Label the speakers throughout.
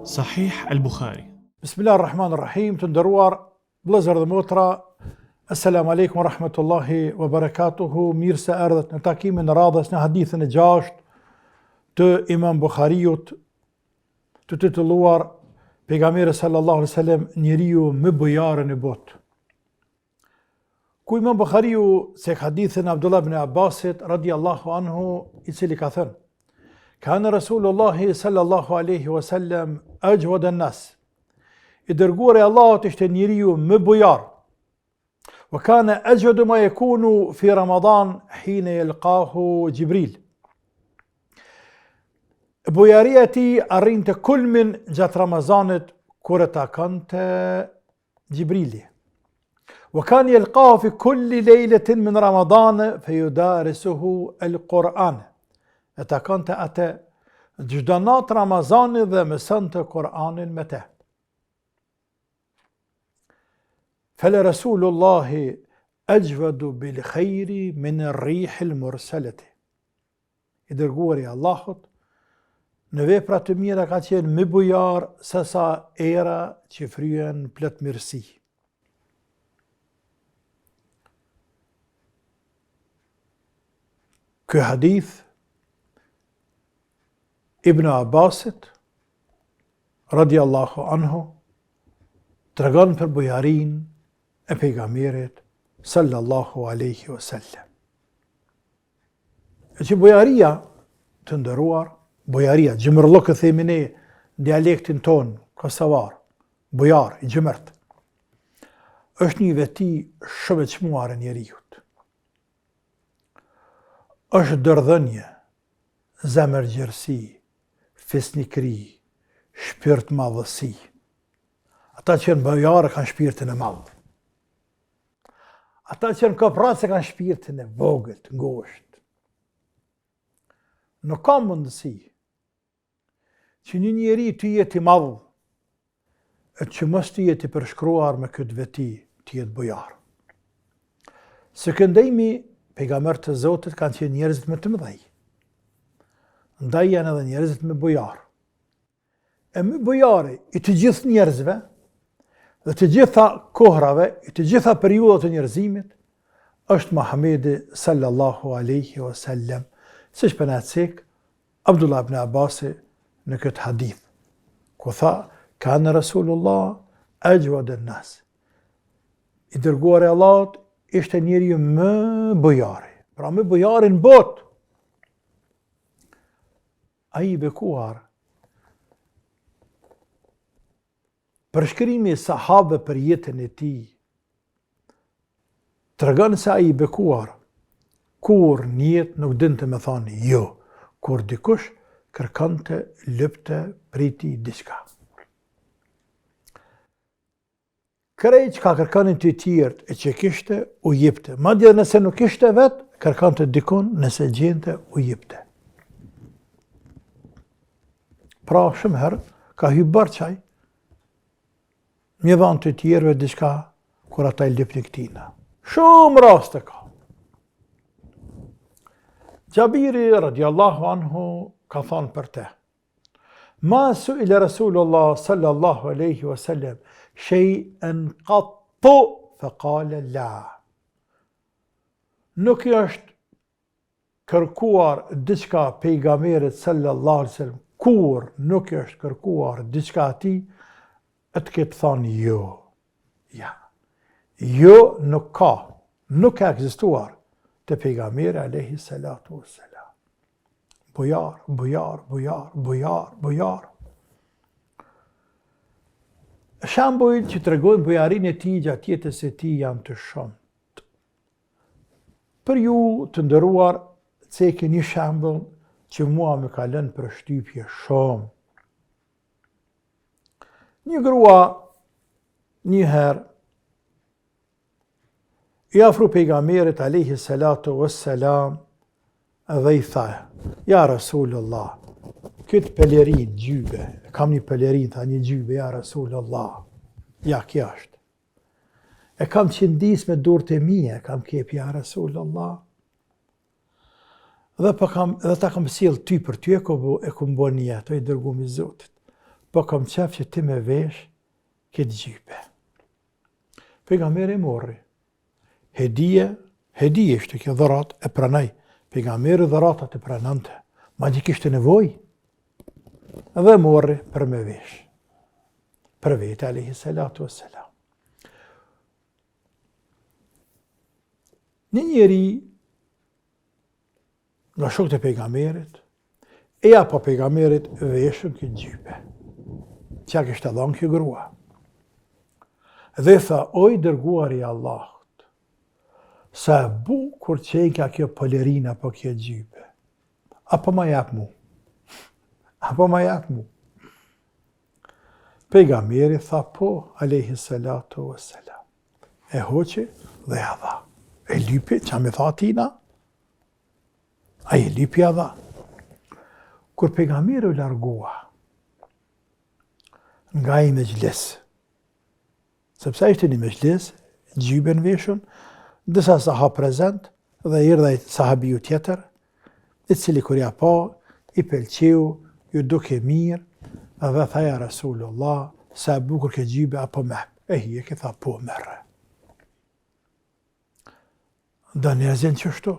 Speaker 1: Sahih al-Bukhari.
Speaker 2: Bismillahirrahmanirrahim, të nderuar vëllezër dhe motra, assalamu alaikum wa rahmatullahi wa barakatuhu. Mirë se erdhët në takimin e radhës në hadithin e 6 të Imam Bukhariut, të titulluar Pejgamberi sallallahu alaihi wasallam njeriu më bujarë në botë. Ku Imam Bukhariu se hadithin Abdullah ibn Abbasit radiyallahu anhu, i cili ka thënë: Kana Rasulullahi sallallahu alaihi wasallam ajwad an-nas. I dërguari i Allahut ishte njeriu më bujar. Wa kana ajwadu ma yakunu fi Ramadan hina yalqahu Jibril. Bujaria e tij arrinte kulmin gjatë Ramazanit kur e takante Jibrili. Wa kana yalqahu fi kulli lejletin min Ramadan fayudarisuhu al-Quran. E takante atë çdo natë Ramazanit dhe mësonte Kur'anin me të. Fala Rasulullahi ajwadu bil khairi min ar-rih al-mursalati. I dërguari i Allahut në vepra të mira ka qenë më bujar se sa era që fryen plot mirësi. Ky hadith Ibn Abbasit radiallahu anhu tregon për bujarin e pejgamberit sallallahu alaihi wasallam. E që bujaria të ndëruar, bujaria, gjëmërllok e themi ne dialektin ton, kosovar, bujar, i gjëmërt, është një veti shumë e çmuar e njeriut. Është dërdhënje, zemërgjërsi, fisnikri, shpirt madhësi. Ata që në bujarë kanë shpirtin e madhë. Ata që në kopratëse kanë shpirtin e vogël, ngosht. Nuk ka mundësi që një njeri të jetë i madhë, e që mos të jetë i përshkruar me këtë veti të jetë bujarë. Së këndejmi, pejgamberët të Zotit kanë qenë njerëzit më të mëdhej. Ndaj janë edhe njerëzit me bujarë. E me bujari i të gjithë njerëzve, dhe të gjitha kohrave, i të gjitha periudat të njerëzimit, është Muhamedi sallallahu alaihi wasallam, siç përnacek Abdullah ibn Abbasi në këtë hadith, ku tha, kana Rasulullah ajwad an-nas. I dërguari i Allahut ishte njeriu më bujari, pra më bujari në botë. Ai i bekuar, përshkrimi i sahabe për jetën e tij tregon se ai i bekuar kur në jetë nuk dinte me thani jo, kur dikush kërkonte, lëpte, priti diçka. Krejt që ka kërkonin të tjerët e që kishte, u jepte. Madje nëse nuk kishte vetë, kërkonte dikun, nëse gjente, u jepte. Pra shumë herë ka hyrë barçaj, një dhanë të tjerëve diçka kur ata i lëpnin këtina. Shumë raste ka. Gjabiri radiallahu anhu ka thonë për te: Ma su'ila Rasulullah sallallahu alaihi wasallam shay'an qattu faqala la. Nuk i është kërkuar diçka pejgamberit sallallahu alaihi wasallam, kur nuk i është kërkuar diçka atij, e të ketë thonë jo. Ja. Jo nuk ka ekzistuar të pejgamberi alayhi salatu wassalam. Bujar, bujar, bujar, bujar, bujar. Shembujt që tregojnë bujarinë e tij gjatë jetës së tij janë të shumtë. Për ju të nderuar, cekë një shembull që mua më ka lënë për shtypje shumë. Një grua një herë i afru pejgamberit alayhi salatu wassalam dhe i tha: Ja Rasulullah, këtë pelerin gjybe, kam një pelerin, tha, një gjybe, ja Rasulullah, ja kja është. E kam qëndis me durët e mije, kam kep, ja Rasulullah. Dhe ta kam sjell ty për ty e ku bo një ato i dërgumi Zotit. po kam qef që ti me vesh këtë gjype. Pejgamberi morri. Hedije ishte kjo dharat, e pranaj. Pejgamberi dharatat e pranante. Ma që kishte nevoj. Dhe morri për me vesh. Për vete, alayhi salatu wassalam. Një njeri nga shokët e pejgamberit, e apo pejgamberit veshën këtë gjype. Qa kishte dhënë kjo grua. Dhe tha, oj dërguar i Allahut, sa bukur qenka kjo polerina po kjo gjype. Apo ma jap mu. Pejgamberi tha po, alayhi salatu wassalam. E hoqi dhe ja dha. E lypi, qa me tha tina? A e lypi ja dha. Kur pejgamberi u largua nga i mejlis, sepse ishte një mejlis, gjyben veshën, disa sahab prezent, dhe erdha i sahabiju tjetër, i cili kur ja pa, i pëlqeu, ju duke mirë, dhe tha ja Rasulullah, sa bukur ke gjybe apo me. E hije ke tha po merre. Da njerëzën qështu,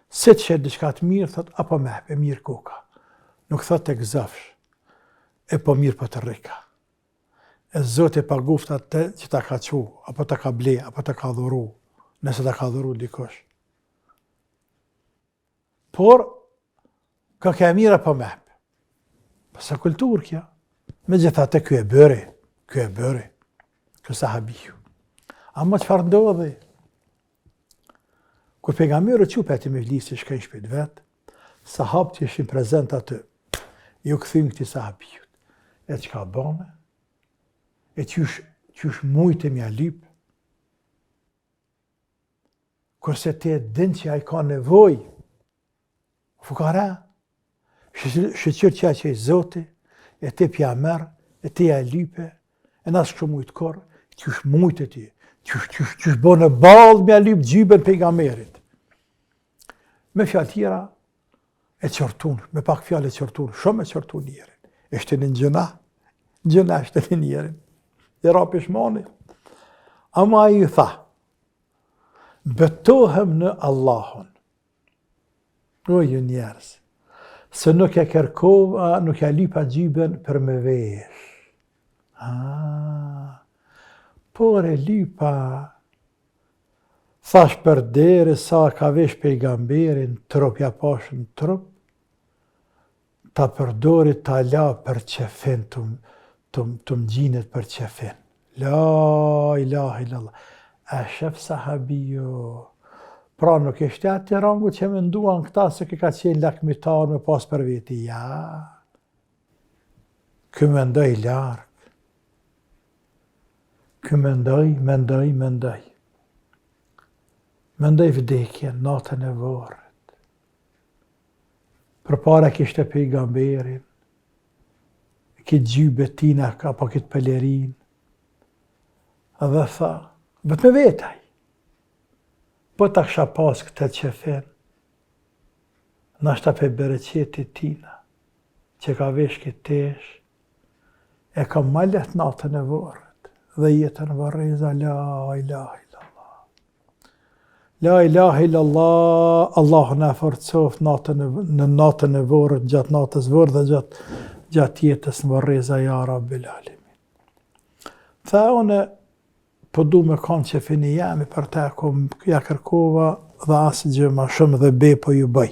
Speaker 2: se të shetë diçka të mirë, thot apo me, e mirë koka. Nuk thot të gëzafsh, e po mirë po të rrika. E Zoti e paguft atë që ta ka qu, apo ta ka ble, apo ta ka dhuru, nëse ta ka dhuru dikush. Por, ka ke mirë apo me. Pësa kultur kja. Me gjithate kjo e bëri, kjo sahabiju. Ama qëfar ndodhi? Kur pejgamberi qupe ati me vlisë që shkajnë shpejt vetë, sahabët që ishin prezent atë, ju këthim këti sahabijut. E që ka bane? E qysh mujtë e mja lypë? Kurse te din që a i ka nevoj, fukara, shëqyrë që i Zoti, e te pja merë, e te ja lype, e nasë kështë mujtë korë, qysh mujtë e ti, qysh bo në balë mja lypë gjyben pejgamberit. Me fjallë tjera, e qërtun, me pak fjallë e qërtun, shumë e qërtun njerin. E shte në gjëna shte në njerin. Dhe ra pishmoni. Ama i tha, betohem në Allahun. O ju njerës, se nuk e kërkova, nuk e lipa gjyben për me vesh. Por e lipa, thash për deri sa ka vesh pejgamberin, trup ja pashën trup, ta përdori ta la për qefin, të mgjinit për qefin. La ilaha illallah. A shef sahabiju. Pra nuk ishte ati rangu që me nduan këta se ka qenë lakmitar me pas për veti. Ja. Kë mendoj larg. Kë mendoj. Mendoj vdekjen, natën e varrit. Përpara kishte pejgamberin, këtë gjybe tina, apo këtë pelerin, dhe tha, vetë me vetaj, po ta kësha pas këtë qefen, nashta pe bereqetit tina, që ka vesh këtë tesh, e ka malet natën e varrit, dhe jetën varreza, la ilaha illallah. La ilaha illallah, Allahu na forcoft në natën e varrit, gjatë natës varrit dhe gjatë jetës në varreza, ja Rabbil Alamin. Tha une, po du me kanë që fini jemi për te, ja kërkova dhe asë gjë ma shumë dhe be po ju bëj.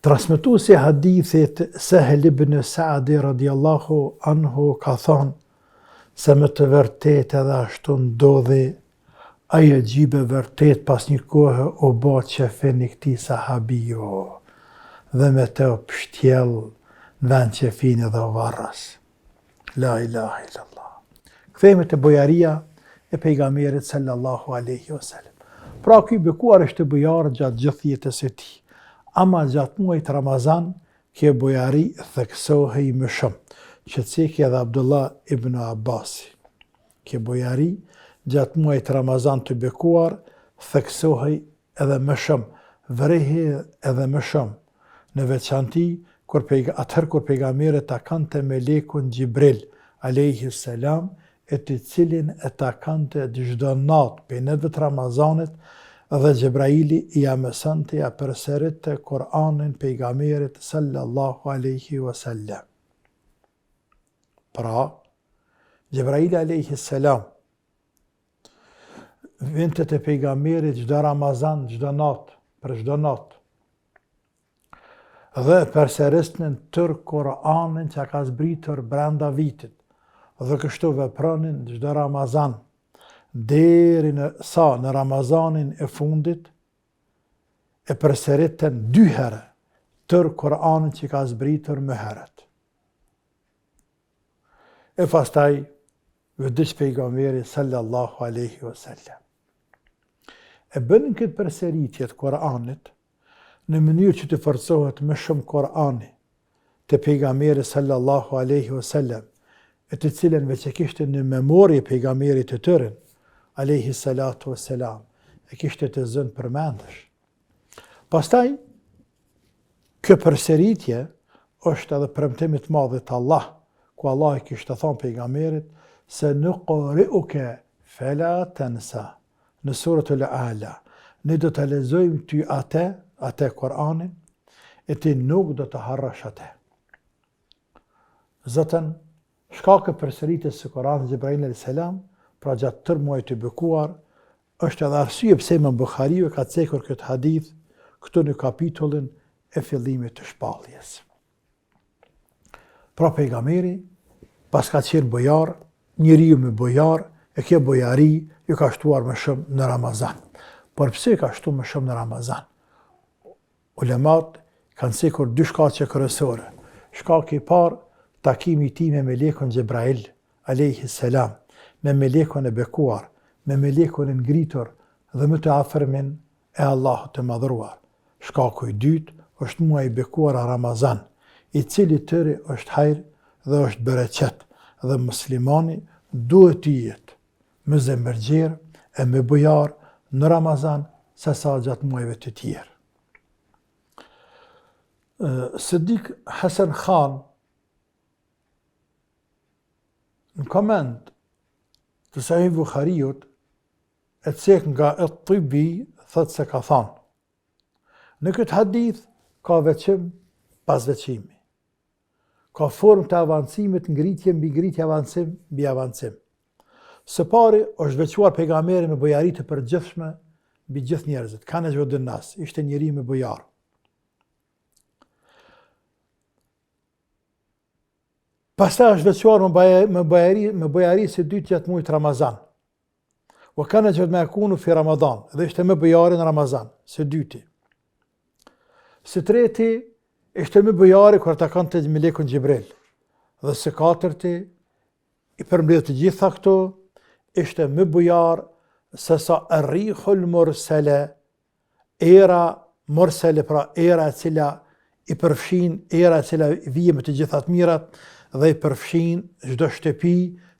Speaker 2: Transmetuesi hadithit Sahel ibn Sa'di radiallahu anhu ka thonë se me të vërtet edhe ashtu ndodhi ajo gjybe vërtet pas një kohë o ba që fini këti sahabiju dhe me të pështjel në vend që fini dhe varras. La ilaha illallah. Kthehemi te bojaria e pejgamberit sallallahu alaihi wasallam. Pra ky bekuar është bojar gjatë gjithë jetës së tij. Ama gjatë muajit Ramazan, kjo bojari theksohej më shumë. Që cekë edhe Abdullah ibn Abbas. Kjo bojari gjatë muajit Ramazan të bekuar theksohej edhe më shumë, vrehi edhe më shumë. Në veçanti atëherë kur pejgamberi takante melekun Gjibril alayhi salam, e të cilin e takante çdo natë për netëve të Ramazanit, dhe Gjibraili i mësonte ja përsëritte Kur'anin pejgamberit sallallahu alaihi wasallam. Pra, Gjibraili alayhi salam vinte te pejgamberi çdo Ramazan, çdo natë, për çdo natë. Dhe përsërisnin tër Kur'anin që ka zbritur brenda vitit. Dhe kështu vepronin çdo Ramazan, deri në Ramazanin e fundit, e përsëriten 2 herë tër Kur'anin që ka zbritur më herët. E pastaj vdiq pejgamberi sallallahu alaihi wasallam. E bënin këtë përsëritje të Kur'anit në mënyrë që të forcohet më shumë Kur'ani te pejgamberi sallallahu alaihi wasallam, e të cilën veç e kishte në memorje pejgamberit të tyre alaihi salatu wassalam, e kishte të zënë përmendesh. Pastaj, kjo përsëritje është edhe premtimi i madh të Allah, ku Allah i kishte thënë pejgamberit se nuqri'uka fala tansa, në suratul A'la, ne do të lexojmë ty atë Kur'anin, e ti nuk do të harrosh atë. Zotën, shkakë përsëritjes së Kur'anit Gjibrail alayhis salam, pra gjatë tërë muajit të bekuar, është edhe arsye pse Imam Buhariu ka cekur këtë hadith këtu në kapitullin e fillimit të shpalljes. Pra pejgamberi, pas ka qenë bojar, njeriu me bojar, e kjo bojari ju ka shtuar më shumë në Ramazan. Por pse ka shtuar më shumë në Ramazan? Ulemat kanë cekur 2 shkaqe kryesore. Shkaki i parë, takimi i tij me melekun Gjibrail alayhi salam, me melekun e bekuar, me melekun e ngritur dhe më të afërmin e Allahut të madhruar. Shkaku i dytë është muaji i bekuar Ramazan, i cili tëri është hajër dhe është bereqet, dhe muslimani duhet të jetë me zemërgjer e me bujar në Ramazan se sa gjatë muajve të tjerë. Siddiq Hasan Khan në koment të Sahih Buhariut e cek nga At-Tibi thot se ka thënë: në këtë hadith ka veçim pas veçimi. Ka formë të avancimit, ngritje mbi ngritje, avancim mbi avancim. Së pari është veçuar pejgamberi me bujari të përgjithshme mbi gjithë njerëzit. Kana gjodën nas, ishte njeri me bujar. Pastaj është veçuar me bujari së dytë gjatë muajit Ramazan. Wa kana gjodë me akunu fi Ramadan, dhe ishte me bujari në Ramazan, së dyti. Së treti, ishte me bujari kër ta kanë të melekun Gjibril. Dhe së katërti, i përmbledh të gjitha këto, ishte me bujar se sa rrihul mursale, era mursale, pra era e cila i përfshin, era e cila vije me të gjitha të mirat, dhe i përfshin çdo shtëpi,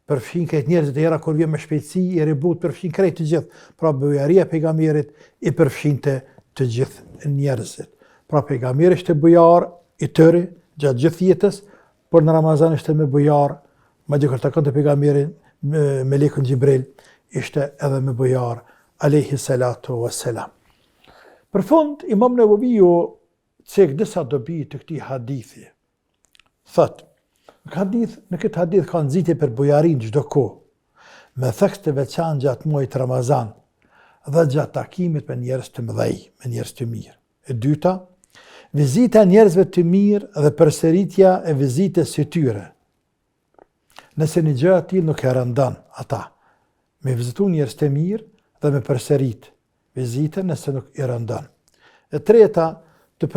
Speaker 2: përfshin këtë njerëzit, era kur vjen me shpejtësi, i ribut, përfshin krejt të gjithë. Pra bujaria e pejgamberit i përfshinte të gjithë njerëzit. Pra pejgamberi ishte bujar i tëri gjatë gjithë jetës, por në Ramazan ishte me bujar, madje kur takon te pejgamberi melekun Gjibril, ishte edhe me bujar alayhi salatu wassalam. Për fund, Imam Nevaviu cek disa dobi të këtij hadithi. Thot, në këtë hadith ka nxitje për bujarin çdo kohë, me thekst të veçantë gjatë muajit Ramazan dhe gjatë takimit me njerëz të mëdhej, me njerëz të mirë. E dyta, vizita njerëzve të mirë dhe përsëritja e vizitës së tyre. Nëse një gjë ati nuk e rëndon ata, me vizitu njerëz të mirë dhe me përsërit vizitën nëse nuk i rëndon. E treta, të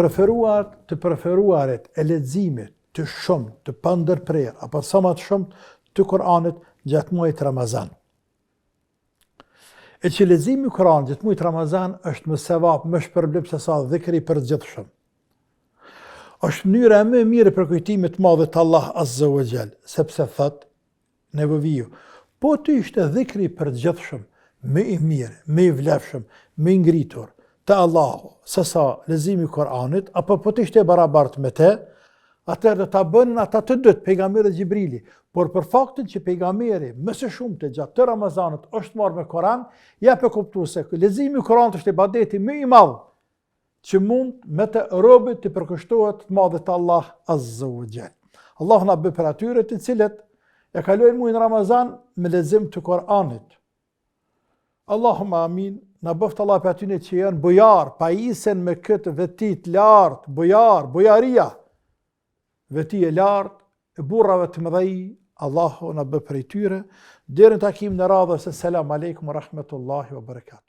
Speaker 2: preferuarit e leximit të shumë, të pandërprer, apo sa më të shumë të Kur'anit gjatë muajit Ramazan. E që leximi i Kur'anit gjatë muajit Ramazan është më sevap, më shpërblim se sa dhikri i përgjithshëm. Është mënyra më e mirë për kujtimit të madh të Allah Azza wa Jall, sepse thot Nevaviu, po të ishte dhikri i përgjithshëm, më i mirë, më i vlefshëm, më i ngritur te Allahu, se sa leximi i Kur'anit, apo po të ishte barabartë me të, atëherë do ta bënin ata të dytë, pejgamberi dhe Xhibrili. Por për faktin që pejgamberi më së shumti gjatë të Ramazanit është marrë me Koran, ja për kuptuar se leximi i Kuranit është ibadeti më i madh që mund me të robit të përkushtohet të madhit Allah Azza wa Jall. Allah na bëj për atyre të cilët e kalojnë muajin Ramazan me lexim të Kuranit. Allahumma amin. Na bëft Allah për atyre që janë bujar, pajisen me këtë veti të lartë, bujaria, veti e lartë, e burrave të mëdhej, Allahu na bëj prej tyre. Deri në takim në radhës, selam aleikum wa rahmetullahi wa barakatuh.